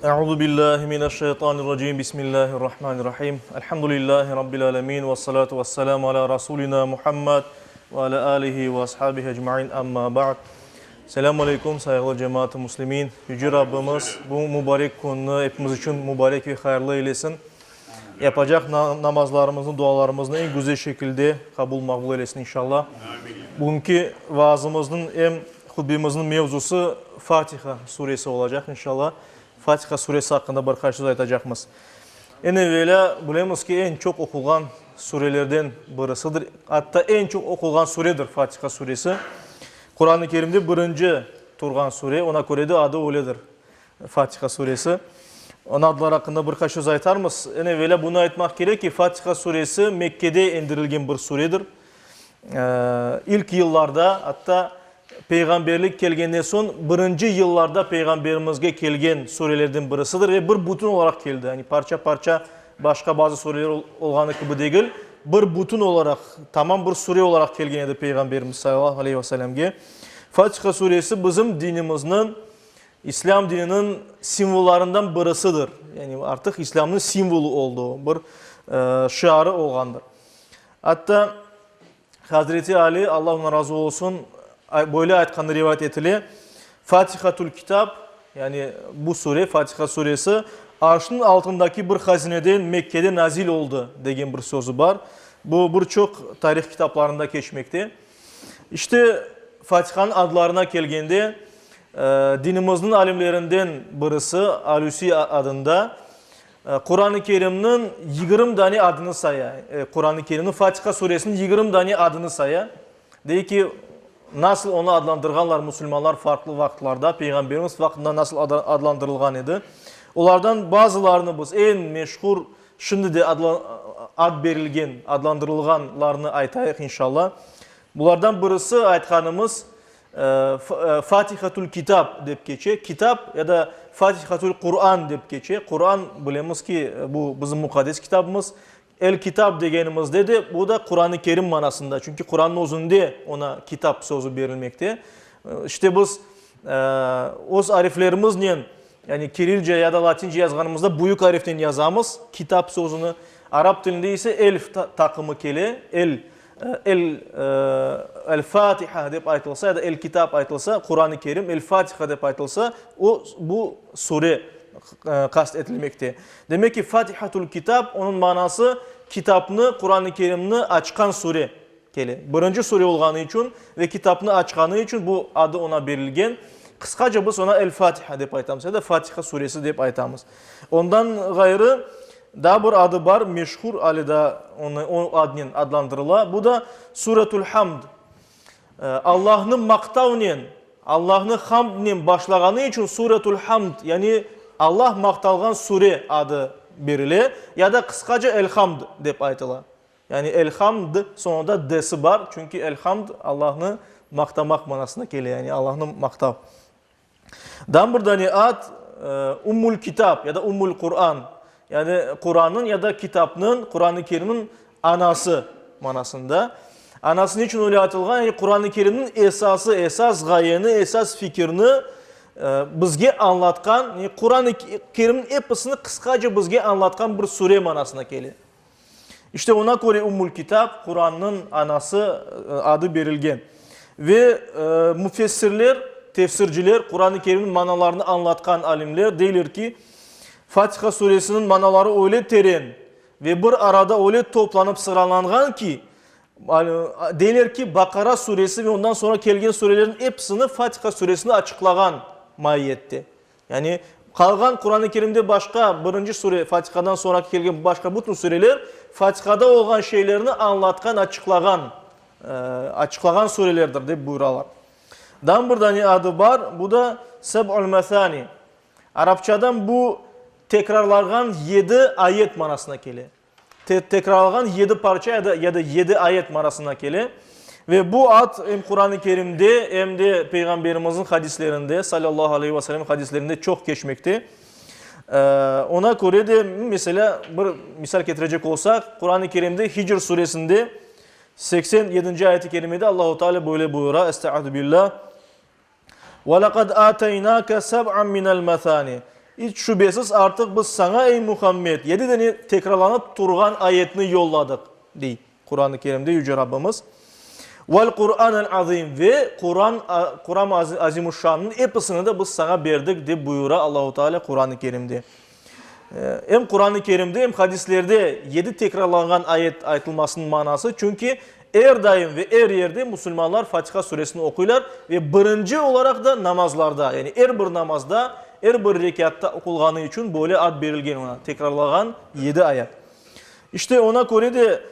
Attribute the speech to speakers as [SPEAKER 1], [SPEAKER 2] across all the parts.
[SPEAKER 1] Euzu billahi mineşşeytanirracim. Bismillahirrahmanirrahim. Elhamdülillahi rabbil alamin ve salatu vesselamu ala rasulina Muhammed ve ala alihi ve ashabihi ecmaîn. Amma ba'd. Selamun aleyküm saygılı cemaat-i muslimin. Yüce Rabbimiz bu mübarek günü hepimiz için mübarek ve hayırlı eylesin. Yapacak namazlarımızın, dualarımızın en güzel şekilde kabul makbul eylesin inşallah. Bugünkü vaazımızın hutbemizin mevzusu Fatiha suresi olacak inşallah. Fatiha suresi hakkında birkaç söz aytacakmız. En evvela bilemiz ki en çok okulan surelerden birisidir. Hatta en çok okulan suredir Fatiha suresi. Kur'an-ı Kerim'de birinci turgan sure, ona göre de adı öyledir Fatiha suresi. Onun adları hakkında birkaç söz aytarmız. En evvela bunu aytmak gerek ki Fatiha suresi Mekke'de indirilgen bir suredir. İlk yıllarda hatta peygamberlik kelgenden son birinci yıllarda peygamberimizge kelgen surelerden birisidir ve bir bütün olarak geldi. Yani parça parça başka bazı sureler olganı gibi değil. Bir bütün olarak tamam bir sure olarak kelgen edi peygamberimiz sallallahu aleyhi ve sellemge. Fatiha suresi bizim dinimizin, İslam dininin simvollarından birisidir. Yani artık İslam'ın simvolu olduğu bir şiarı olgandır. Hatta Hazreti Ali Allah ona razı olsun böyle aytkanı rivayet etili. Fatihatul Kitap yani bu sure Fatiha suresi arşın altındaki bir hazineden Mekke'de nazil oldu degen bir sözü var. Bu birçok tarih kitaplarında geçmekte. İşte Fatiha'nın adlarına gelgende dinimizin alimlerinden birisi Alusi adında Kur'an-ı Kerim'in 20 tane adını saya. Kur'an-ı Kerim'in Fatiha suresinin 20 tane adını saya. Deyik ki nasıl onu adlandırganlar Müslümanlar farklı vaktlarda Peygamberimiz vaktinde nasıl adlandırılgan idi. Onlardan bazılarını biz en meşhur şimdi de ad verilgen, adlandırılganlarını aytayıq inşallah. Bunlardan birisi aytkanımız Fatihatul Kitap dep geçe. Kitap ya da Fatihatul Kur'an dep geçe. Kur'an bilemiz ki bu bizim mukaddes kitabımız. El kitap degenimizde de bu da Kur'an-ı Kerim manasında. Çünkü Kur'an'ın özünde ona kitap sözü verilmekte. İşte biz o harflerimizle yani Kirilce ya da Latince yazganımızda büyük harften yazamız. Kitap sözünü Arap dilinde ise elf takımı keli. El Fatiha dep aytılsa ya da el kitap aytılsa Kur'an-ı Kerim el Fatiha dep aytılsa bu sure kast edilmekte. Demek ki Fatihatul Kitap onun manası kitapını Kur'an-ı Kerim'ni açkan sure keli. Birinci sure olganı için ve kitapını açkanı için bu adı ona verilgen. Kıskaca biz ona El Fatiha dep aytamız ya da Fatiha suresi dep aytamız. Ondan gayrı daha bir adı var meşhur alida o adının adlandırıla. Bu da Suratul Hamd. Allah'ın maktavnen, Allah'ın hamdnen başlaganı için Suratul Hamd yani Allah maktalgan sure adı verilir ya da kıskaca Elhamd dep aytılar. Yani Elhamd sonunda d'si var çünkü Elhamd Allah'ını maktamak manasına geliyor yani Allah'ını maktav. Dan buradan ad Ummul Kitap ya da Ummul Kur'an yani Kur'an'ın ya da kitabının Kur'an-ı Kerim'in anası manasında. Anası için öyle atılgan yani Kur'an-ı Kerim'in esas gayeni, esas fikrini bizge anlatkan, yani Kur'an-ı Kerim'in episini kıskaca bizge anlatkan bir sure manasına geliyor. İşte ona göre Ummul Kitap, Kur'an'ın anası adı verilgen. Ve müfessirler, tefsirciler, Kur'an-ı Kerim'in manalarını anlatkan alimler deyler ki, Fatiha suresinin manaları öyle terin ve bir arada öyle toplanıp sıralangan ki, deyler ki Bakara suresi ve ondan sonra kelgen surelerin hepsini Fatiha suresini açıklagan mahiyette. Yani kalgan Kur'an-ı Kerim'de başka birinci sure Fatiha'dan sonraki kelgen başka bütün sureler Fatiha'da olan şeylerini anlatkan, açıklagan surelerdir deyip buyuralar. Dan buradan adı var. Bu da Seb'ul Mesani. Arapçadan bu tekrarlanan 7 ayet manasına geliyor. Tekrarlanan 7 parça ya da 7 ayet manasına geliyor. Ve bu ad hem Kur'an-ı Kerim'de hem de Peygamberimizin hadislerinde sallallahu aleyhi ve sellem hadislerinde çok geçmekte. Ona göre de mesela bir misal getirecek olsak Kur'an-ı Kerim'de Hicr suresinde 87. ayet-i kerimede Allahu Teala böyle buyuruyor. Estaizu billah. وَلَقَدْ آتَيْنَاكَ سَبْعًا مِنَ الْمَثَانِ hiç şüphesiz artık biz sana ey Muhammed 7 tane tekrarlanıp durgan ayetini yolladık deyip Kur'an-ı Kerim'de Yüce Rabbimiz. Vel Kur'an'ın azim ve Kur'an Azimuşşan'ın hepsini de biz sana verdik diye buyura Allahu Teala Kur'an-ı Kerim'de. Hem Kur'an-ı Kerim'de hem hadislerde 7 tekrarlanan ayet aytılmasının manası çünkü her daim ve her yerde Müslümanlar Fatiha suresini okuylar ve birinci olarak da namazlarda yani her bir namazda her bir rekatta okulganı için böyle ad verilgen ona tekrarlanan 7 ayet. İşte ona göre de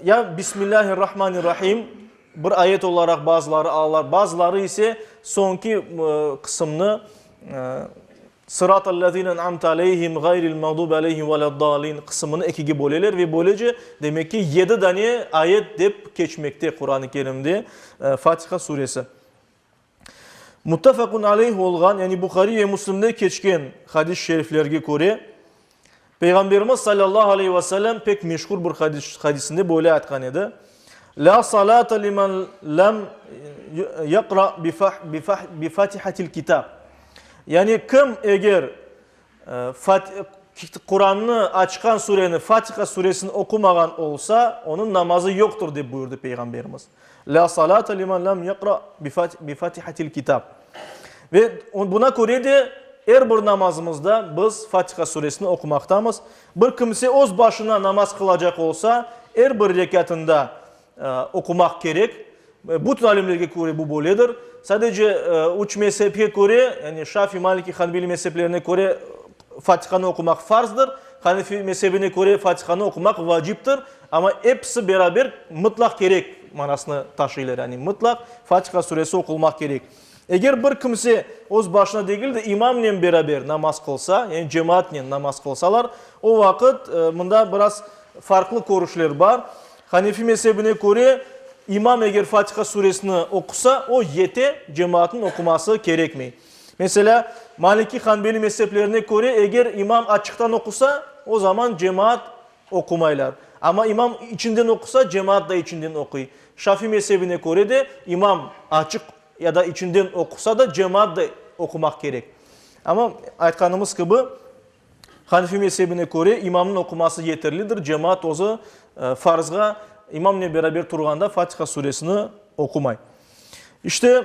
[SPEAKER 1] ya Bismillahirrahmanirrahim bir ayet olarak bazıları ağlar, bazıları ise sonki kısmını Sıratallezine en'amte aleyhim gayril mağdubi aleyhim veleddallin kısmını ikiye bölerler ve böylece demek ki 7 tane ayet deyip geçmekte Kur'an-ı Kerim'de Fatiha suresi. Muttafaqun aleyh olgan yani Bukhari ve Müslim'de geçken hadis-i şeriflerge göre Peygamberimiz sallallahu aleyhi ve sellem pek meşhur bir hadisinde böyle aytkan edi. La salata liman lam yaqra bi fatihatil kitab. Yani kim eğer Kur'an'ı açkan surenin Fatiha suresini okumagan olsa onun namazı yoktur diye buyurdu Peygamberimiz. La salata liman lam yaqra bi fatihatil kitab. Ve buna göre de her bir namazımızda biz Fatiha suresini okumaktamız. Bir kimse öz başına namaz kılacak olsa her bir rekatında okumak gerek. Bütün alimlerge göre bu böyledir. Sadece uç mezhebe göre yani Şafii, Maliki, Hanbeli mezheplerine göre Fatiha'nı okumak farzdır. Hanefi mezhebine göre Fatiha'nı okumak vaciptir. Ama hepsi beraber mutlak gerek manasını taşıyırlar. Yani mutlak Fatiha suresi okulmak gerek. Eğer bir kimse öz başına değil de imamla beraber namaz kılsa, yani cemaatle namaz kılsalar, o vakit bunda biraz farklı görüşler var. Hanefi mezhebine göre imam eğer Fatiha suresini okusa o yete cemaatin okuması gerekmiyor. Mesela Maliki Hanbeli mezheplerine göre eğer imam açıktan okusa o zaman cemaat okumaylar. Ama imam içinden okusa cemaat da içinden okuyor. Şafii mezhebine göre de imam açık ya da içinden okusa da cemaat da okumak gerek. Ama aytkanımız gibi Hanefi mezhebine göre imamın okuması yeterlidir. Cemaat ozu farzga imamla beraber turganda Fatiha suresini okumay. İşte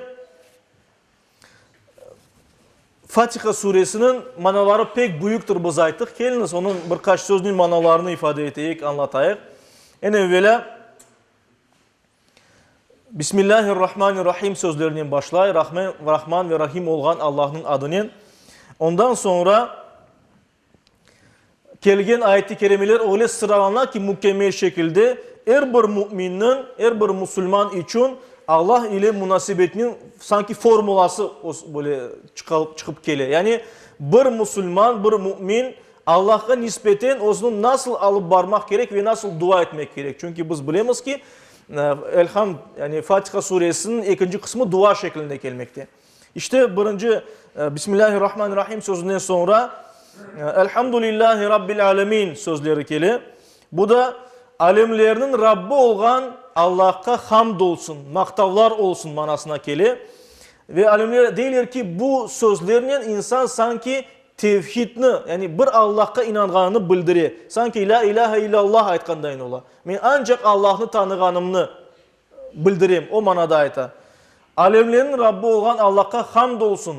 [SPEAKER 1] Fatiha suresinin manaları pek büyüktür biz ayttık. Geliniz onun birkaç sözünün manalarını ifade edeyik, anlatayık. En evvela Bismillahirrahmanirrahim sözlerinden başlay. Rahman ve Rahim olgan Allah'ın adının. Ondan sonra kelgen ayet-i kerimeler öyle sıralanlar ki mükemmel şekilde her bir müminin, her bir Müslüman için Allah ile münasebetinin sanki formulası böyle çıkıp geliyor. Yani bir Müslüman, bir mümin Allah'a nispeten onu nasıl alıp varmak gerek ve nasıl dua etmek gerek. Çünkü biz biliyoruz ki Elham yani Fatiha suresinin ikinci kısmı dua şeklinde gelmekte. İşte birinci Bismillahirrahmanirrahim sözünden sonra Elhamdülillahi Rabbil Alemin sözleri geliyor. Bu da alemlerinin Rabbi olan Allah'a hamd olsun, maktavlar olsun manasına geliyor. Ve alimler deyirler ki bu sözlerinin insan sanki tevhidini yani bir Allah'a inanganını bildiriyor. Sanki la ilahe illallah aytkandayn ola. Men ancak Allah'ını tanıganımını bildireyim o manada ayta. Alemlerin Rabbi olan Allah'a hamd olsun,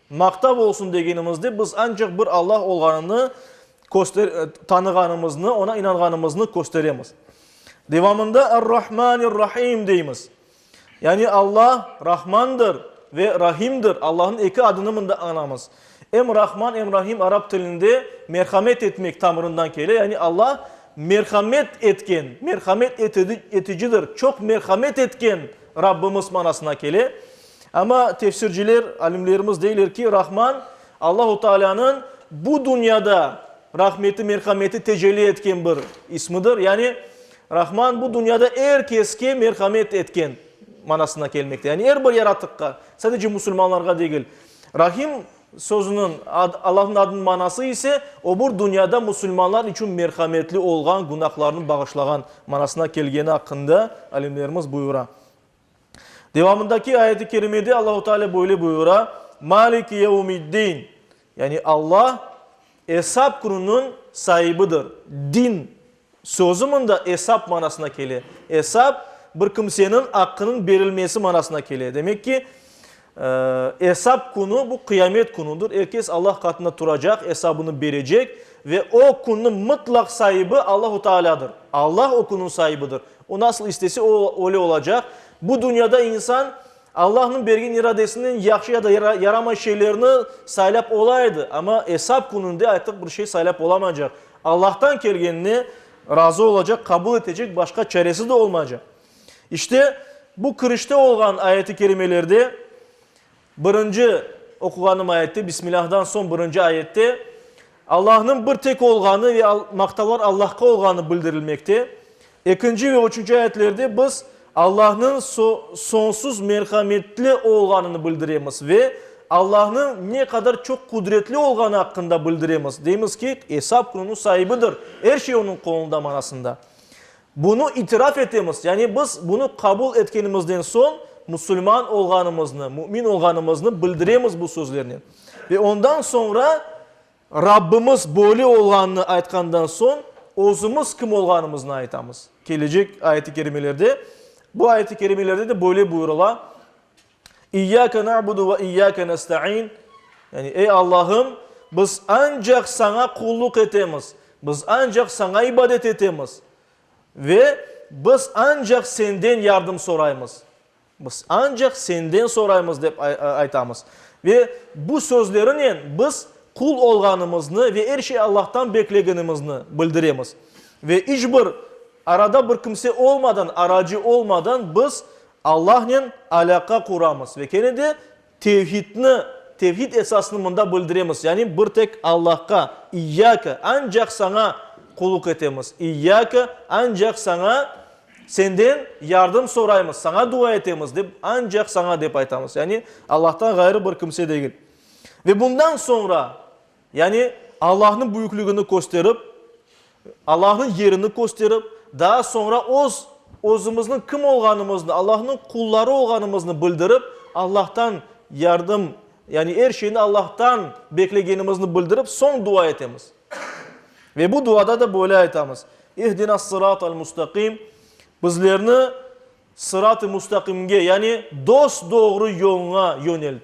[SPEAKER 1] maktav olsun degenimizde biz ancak bir Allah olganını tanıganımızını, ona inanganımızını gösteremiz. Devamında Er-Rahmanir-Rahim deyimiz. Yani Allah Rahmandır ve Rahim'dir. Allah'ın iki adını da anamız. Hem Rahman hem Rahim Arap dilinde merhamet etmek tamırından geliyor. Yani Allah merhamet etken, merhamet eticidir. Çok merhamet etken Rabbimiz manasına geliyor. Ama tefsirciler, alimlerimiz deyirler ki Rahman Allah-u Teala'nın bu dünyada rahmeti, merhameti tecelli etken bir ismidir. Yani Rahman bu dünyada herkeske merhamet etken manasına gelmekte. Yani her bir yaratıkka, sadece Müslümanlarga değil. Rahim sözünün Allah'ın adının manası ise o bu dünyada Müslümanlar için merhametli olgan, günahlarını bağışlagan manasına gelgeni hakkında alimlerimiz buyura. Devamındaki ayet-i kerimede Allah-u Teala böyle buyura. Maliki yevmiddin. Yani Allah hesap gününün sahibidir. Din sözümünde hesap manasına geliyor. Hesap bir kimsenin hakkının verilmesi manasına geliyor. Demek ki hesap günü bu kıyamet günüdür. Herkes Allah katında duracak, hesabını verecek ve o günün mutlak sahibi Allahu Teala'dır. Allah o günün sahibidir. O nasıl istese o öyle olacak. Bu dünyada insan Allah'ın bergin iradesinin yaxşı ya da yarama şeylerini saylap olaydı. Ama hesap gününde artık bir şey saylap olamayacak. Allah'tan gelgenini razı olacak, kabul edecek, başka çaresi de olmayacak. İşte bu kırışta olan ayeti kerimelerde birinci okuğanım ayette, Bismillah'dan son birinci ayette Allah'ın bir tek olğanı ve maktalar Allah'a olğanı bildirilmekte. İkinci ve üçüncü ayetlerde biz Allah'ın sonsuz merhametli olğanını bildiremiz ve Allah'ın ne kadar çok kudretli olğanı hakkında bildiremiz. Deyimiz ki hesap gününün sahibidir. Her şey onun kolunda manasında. Bunu itiraf etmemiz, yani biz bunu kabul etkenimizden son Müslüman olğanımızı, mümin olğanımızı bildiremiz bu sözlerini. Ve ondan sonra Rabbimiz böyle olğanını aytkandan son özümüz kim olğanımızı aytamız. Gelecek ayet-i kerimelerde, bu ayet-i kerimelerde de böyle buyurula. İyyâke na'budu ve iyyâke nesta'in. Yani ey Allah'ım biz ancak sana kulluk etemiz. Biz ancak sana ibadet etemiz. Ve biz ancak senden yardım sorayımız. Biz ancak senden sorayımız deyip aytamız. Ve bu sözlerin biz kul olğanımızı ve her şey Allah'tan beklegenimizi bildiremiz. Ve hiçbir arada bir kimse olmadan, aracı olmadan biz Allah'la alaka kuramız. Ve kendi de tevhid esasını bunda bildiremiz. Yani bir tek Allah'a, İyyâke, ancak sana kulluk etemiz. İyyâke, ancak sana senden yardım sorayımız, sana dua etemiz deyip ancak sana deyip aytamız. Yani Allah'tan gayrı bir kimse değil. Ve bundan sonra yani Allah'ın büyüklüğünü gösterip, Allah'ın yerini gösterip, daha sonra özümüzün kim olğanımızı, Allah'ın kulları olğanımızı bildirip, Allah'tan yardım, yani her şeyini Allah'tan beklegenimizi bildirip son dua etemiz. Ve bu duada da böyle aytamız. İhdinas sıratal mustakim. Bizlerini sırat-ı mustakimge, yani dost doğru yoluna yönelt.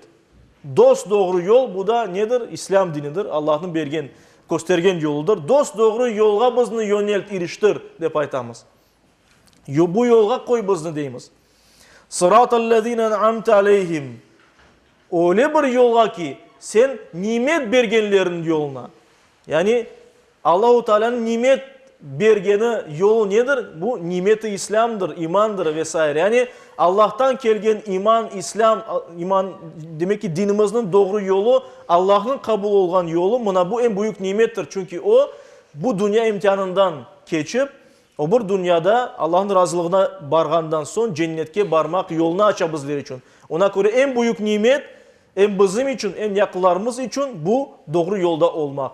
[SPEAKER 1] Dost doğru yol bu da nedir? İslam dinidir. Allah'ın bergen, göstergen yoludur. Dost doğru yolga bizni yönelt, iriştir dep aytamız. Bu yolga koy bizni deyimiz. Sıratallezine en'amte aleyhim. Öyle bir yolga ki sen nimet bergenlerin yoluna. Yani Allahu Teala'nın nimet bergeni yolu nedir? Bu nimeti İslam'dır, imandır vesaire. Yani Allah'tan gelgen iman, İslam, iman demek ki dinimizin doğru yolu, Allah'ın kabul olan yolu. Buna bu en büyük nimettir. Çünkü o bu dünya imtihanından geçip, o bir dünyada Allah'ın razılığına bargandan son cennetke barmak yolunu açar bizler için. Ona göre en büyük nimet, en bizim için, en yakınlarımız için bu doğru yolda olmak.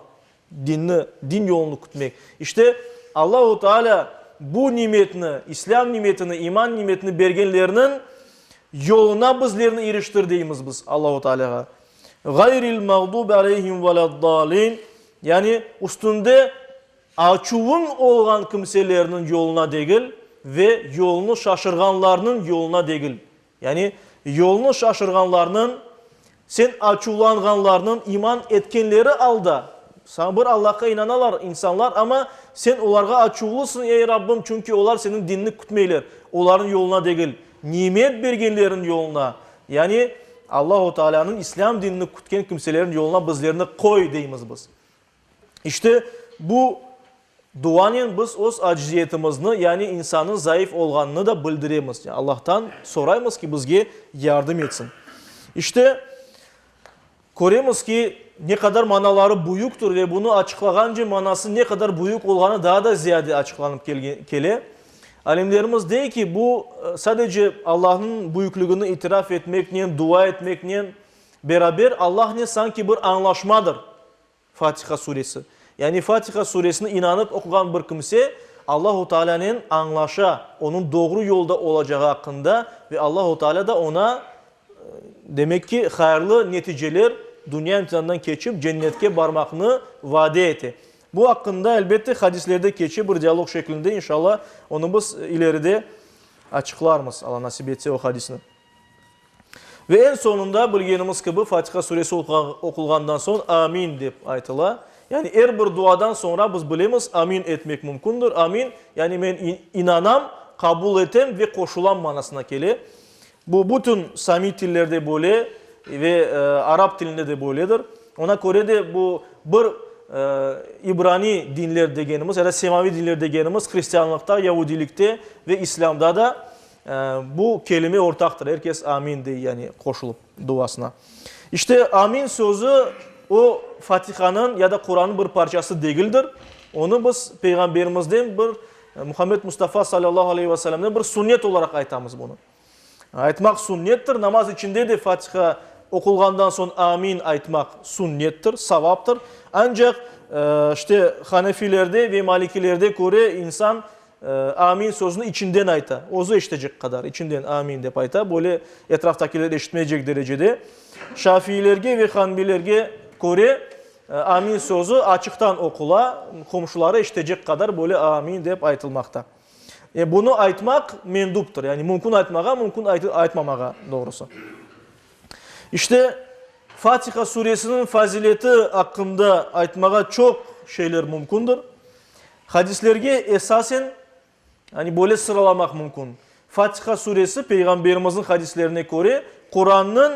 [SPEAKER 1] Din yolunu gütmek. İşte Allahu Teala bu nimetini, İslam nimetini, iman nimetini bergenlerinin yoluna bizlerini eriştir deyimiz biz Allahu Teala'ya. Gayril mağdubi aleyhim veleddalin. Yani üstünde açuvun olan kimselerinin yoluna değil ve yolunu şaşırganlarının yoluna değil. Yani yolunu şaşırganlarının, sen açulanganlarının iman etkenleri alda. Sabır Allah'a inanalar insanlar ama sen onlara açıqlısan ey Rabbim çünkü onlar senin dinini kütmeyler. Onların yoluna değil, nimet bergenlerin yoluna. Yani Allahu Teala'nın İslam dinini kütken kimselerin yoluna bizlerini koy deyimiz biz. İşte bu duanın biz öz aciziyetimizni yani insanın zayıf olganını da bildiremiz. Yani Allah'tan sorayımız ki bizge yardım etsin. İşte göremiz ki ne kadar manaları büyüktür ve bunu açıklaganca manası ne kadar büyük olganı daha da ziyade açıklanıp gele. Alimlerimiz değil ki bu sadece Allah'ın büyüklüğünü itiraf etmekle, dua etmekle beraber Allah'la sanki bir anlaşmadır Fatiha suresi. Yani Fatiha suresine inanıp okugan bir kimse Allahu Teala'nın anlaşa, onun doğru yolda olacağı hakkında ve Allahu Teala da ona demek ki hayırlı neticeler dünya imtihanından geçip cennetke barmakını vade etti. Bu hakkında elbette hadislerde geçiyor bir diyalog şeklinde, inşallah onu biz ileride açıklarmız. Allah nasip etse o hadisini. Ve en sonunda bilgenimiz gibi Fatiha suresi okulgandan sonra amin deyip aytıla. Yani her bir duadan sonra biz bilemiz amin etmek mümkündür. Amin yani ben inanam, kabul etem ve koşulan manasına gelir. Bu bütün Sami dillerde böyle ve Arap dilinde de böyledir. Ona göre de bu bir İbrani dinler degenimiz ya da Semavi dinler degenimiz Hristiyanlıkta, Yahudilikte ve İslam'da da bu kelime ortaktır. Herkes amin diye yani koşulup duasına. İşte amin sözü o Fatiha'nın ya da Kur'an'ın bir parçası değildir. Onu biz Peygamberimizden bir Muhammed Mustafa sallallahu aleyhi ve sellem'den bir sünnet olarak aytamız bunu. Aytmak sünnettir. Namaz içinde de Fatiha okulgandan sonra amin aytmak sünnettir, savaptır. Ancak işte Hanefilerde ve Malikilerde göre insan amin sözünü içinden ayta. Ozu işitecek kadar içinden amin de ayta. Böyle etraftakiler işitmeyecek derecede. Şafiilerge ve Hanbilerge göre amin sözü açıktan okula, komşulara işitecek kadar böyle amin deyip aytılmakta. Bunu aytmak menduptur. Yani mümkün aytmağa, mümkün aytmamağa doğrusu. İşte Fatiha suresinin fazileti hakkında aytmağa çok şeyler mümkündür. Hadislerge esasen hani böyle sıralamak mümkün. Fatiha suresi Peygamberimizin hadislerine göre Kur'an'ın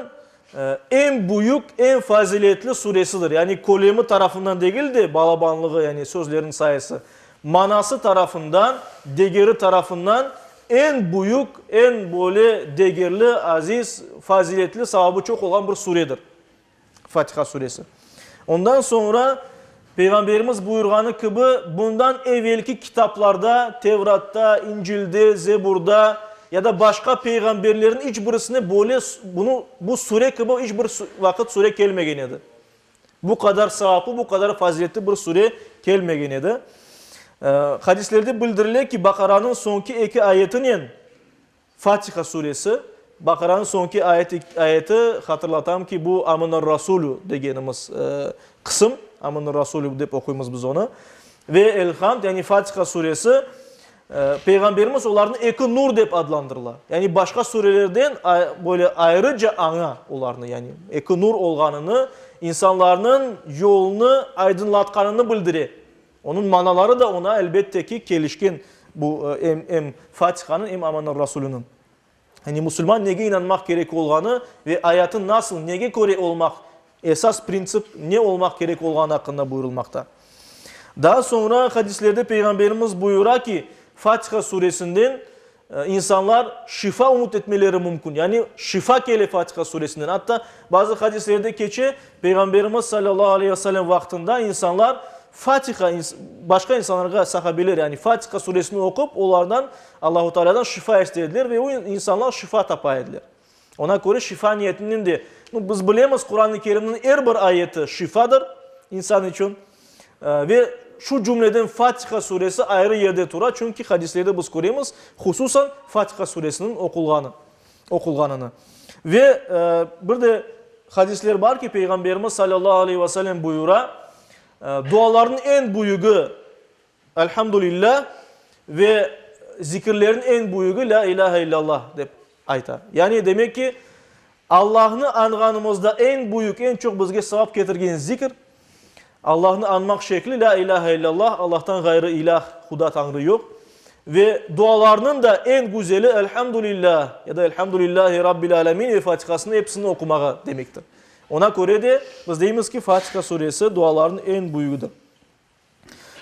[SPEAKER 1] en büyük, en faziletli suresidir. Yani kolemi tarafından değil de balabanlığı yani sözlerin sayısı. Manası tarafından, değeri tarafından en büyük, en böyle değerli, aziz, faziletli, sahabı çok olan bir suredir. Fatiha suresi. Ondan sonra Peygamberimiz buyurganı gibi bundan evvelki kitaplarda, Tevrat'ta, İncil'de, Zebur'da ya da başka peygamberlerin hiçbirisine böyle bu sure gibi hiçbir vakit sure gelmegeniydi. Bu kadar savaplı, bu kadar faziletli bir sure gelmegeniydi. Hadislerde bildirilir ki Bakara'nın sonki iki ayetinin Fatiha suresi. Bakara'nın sonki ayeti hatırlatam ki bu Amanar Rasulü degenimiz kısım. Amanar Rasulü deyip okuyumuz biz onu. Ve Elhamd yani Fatiha suresi Peygamberimiz onların eki nur deyip adlandırırlar. Yani başka surelerden böyle ayrıca ana onlarını yani eki nur olganını, insanların yolunu aydınlatkanını bildirir. Onun manaları da ona elbette ki gelişkin bu hem Fatiha'nın hem Amanar Resulü'nün. Yani Müslüman nege inanmak gerek olganı ve hayatın nasıl nege göre olmak esas prensip ne olmak gerek olganı hakkında buyurulmakta. Daha sonra hadislerde Peygamberimiz buyurar ki Fatiha suresinden insanlar şifa umut etmeleri mümkün. Yani şifa gele Fatiha suresinden. Hatta bazı hadislerde geçe Peygamberimiz sallallahu aleyhi ve sellem vaktinde insanlar Fatiha başka insanlara sahabeler yani Fatiha suresini okup onlardan Allahu Teala'dan şifa istediler ve o insanlar şifa tapaydılar. Ona göre şifa niyetinin de biz bilemiz Kur'an-ı Kerim'in her bir ayeti şifadır insan için ve şu cümleden Fatiha suresi ayrı yerde durar çünkü hadislerde biz görüyoruz hususan Fatiha suresinin okulganını. Ve bir de hadisler var ki Peygamberimiz sallallahu aleyhi ve sellem buyura duaların en büyüğü elhamdülillah ve zikirlerin en büyüğü la ilahe illallah deyip ayta. Yani demek ki Allah'ını anganımızda en büyük, en çok bizge sevap getirgen zikir Allah'ını anmak şekli la ilahe illallah, Allah'tan gayrı ilah, huda tanrı yok. Ve dualarının da en güzeli elhamdülillah ya da elhamdülillahi rabbil alemin ve Fatiha'sını hepsini okumağa demektir. Ona göre de biz deyimiz ki Fatiha suresi duaların en büyüğüdür.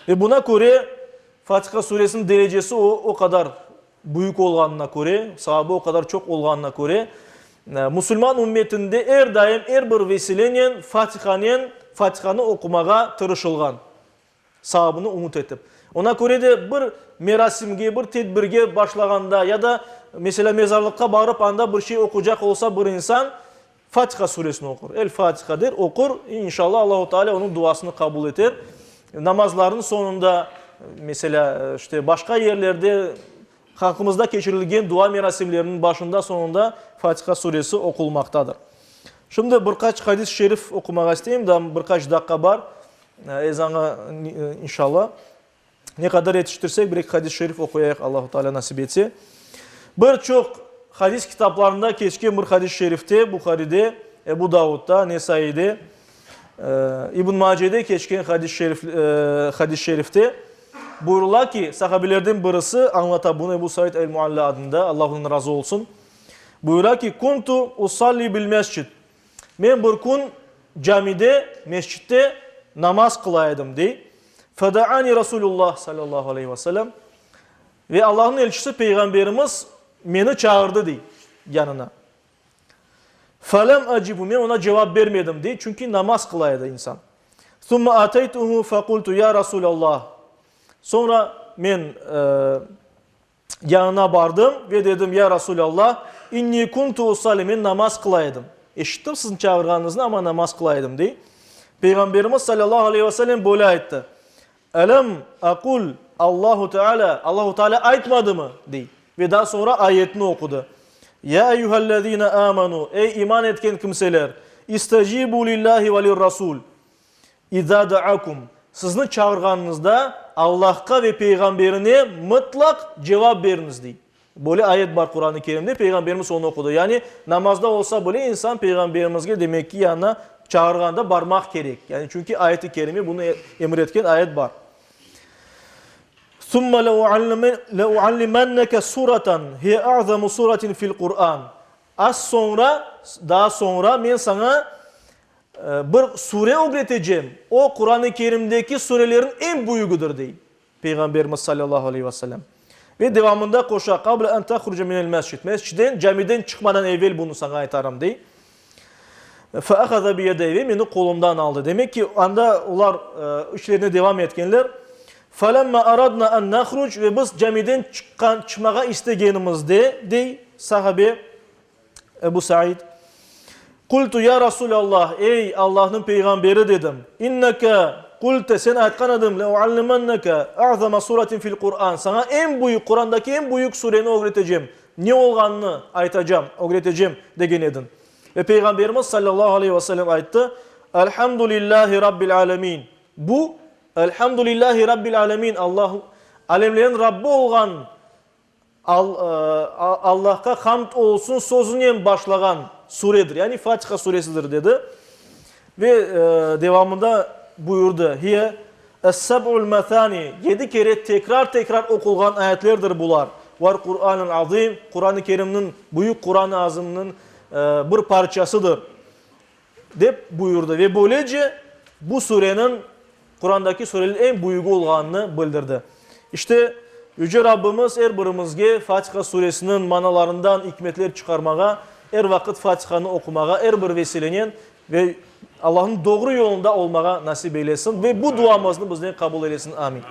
[SPEAKER 1] Ve buna göre Fatiha suresinin derecesi o kadar büyük olganına göre, sahabı o kadar çok olganına göre Müslüman ümmetinde her daim her bir vesileyle Fatiha'nı okumağa tırışılgan. Sahabını umut etip. Ona göre de bir merasimge, bir tedbirge başlaganda ya da mesela mezarlıkka barıp anda bir şey okuyacak olsa bir insan Fatiha suresini okur. El Fatiha der, okur. İnşallah Allahu Teala onun duasını kabul eder. Namazların sonunda mesela işte başka yerlerde halkımızda geçirilgen dua merasimlerinin başında sonunda Fatiha suresi okulmaktadır. Şimdi birkaç hadis-i şerif okumak isteyeyim de birkaç dakika var. Ezana inşallah. Ne kadar yetiştirsek bir hadis-i şerif okuyarak Allah-u Teala nasip etse. Birçok hadis kitaplarında geçken bir hadis-i şerifte, Bukhari'de, Ebu Davud'da, Nesai'de, İbn Mace'de geçken hadis-i şerifte buyururlar ki sahabelerden birisi anlata bunu Ebu Said el-Mualla adında, Allah onun razı olsun. Buyurlar ki kuntu usalli bil mescid. Men bir gün camide, mescitte namaz kılaydım dey. Feda'ani Resulullah sallallahu aleyhi ve sellem. Ve Allah'ın elçisi Peygamberimiz beni çağırdı dey yanına. Felem acibu, men ona cevap vermedim dey. Çünkü namaz kılaydı insan. Thumma ataytuhu fekultu ya Resulallah. Sonra men yanına vardım ve dedim ya Resulallah inni kuntu usalli, men namaz kılaydım. Eşittim sizin çağırganınızı ama namaz kılaydım dey. Peygamberimiz sallallahu aleyhi ve sellem böyle ayette. Elem akul Allahu Teala aytmadı mı dey. Ve daha sonra ayetini okudu. Ya eyyühellezine amanu, ey iman etken kimseler, istecibu lillahi ve lirrasul. İzâ da'akum, sizin çağırganınızda Allah'a ve peygamberine mutlak cevap veriniz dey. Böyle ayet var Kur'an-ı Kerim'de, Peygamberimiz onu okudu. Yani namazda olsa böyle insan Peygamberimizge demek ki yanına çağırganda barmak gerek. Yani çünkü ayet-i kerime bunu emretken ayet var. ثُمَّ لَاُعَلِّمَنَّكَ سُورَةً هِيَ اَعْظَمُ سُورَةٍ فِي الْقُرْآنِ. Daha sonra ben sana bir sure öğreteceğim. O Kur'an-ı Kerim'deki surelerin en büyüğüdür deyip Peygamberimiz sallallahu aleyhi ve sellem. Ve devamında koşa قَبْلَ اَنْ تَخْرُجَ مِنَ الْمَسْجِدِ. Mesciden, camiden çıkmadan evvel bunu sana aytarım deyip. فَأَخَذَ بِيَدَيْهِ, beni kolumdan aldı. Demek ki anda onlar işlerine devam etkenler. فَلَمَّا أَرَدْنَا أَنْ نَخْرُجْ, ve biz camiden çıkmağa istegenimizde dey sahabe Ebu Said. Kultu ya Resulallah, ey Allah'ın peygamberi dedim. İnneke kulte, sen aytkan adım le'uallimenneke a'zama suratin fil Kur'an. Sana en büyük, Kur'an'daki en büyük sureni öğreteceğim. Ne olganını aytacağım, öğreteceğim degen edin. Ve Peygamberimiz sallallahu aleyhi ve sellem ayttı. Elhamdülillahi Rabbil alemin. Bu Elhamdülillahi Rabbil alemin, Allah alemlerin Rabbi olan Allah'a hamd olsun sözünü başlayan suredir. Yani Fatiha suresidir dedi. Ve devamında buyurdu. Hiye es-seb'ul methani, 7 kere tekrar okulgan ayetlerdir bunlar. Var Kur'an-ı Azim, Kur'an-ı Kerim'in, büyük Kur'an-ı Azim'in bir parçasıdır deyip buyurdu. Ve böylece bu surenin Kur'an'daki surelerin en büyüğü olganını bildirdi. İşte Yüce Rabbimiz her birimizge Fatiha suresinin manalarından hikmetler çıkarmağa, her vakit Fatiha'nı okumağa, her bir vesilenin ve Allah'ın doğru yolunda olmağa nasip eylesin ve bu duamızı bizden kabul eylesin. Amin.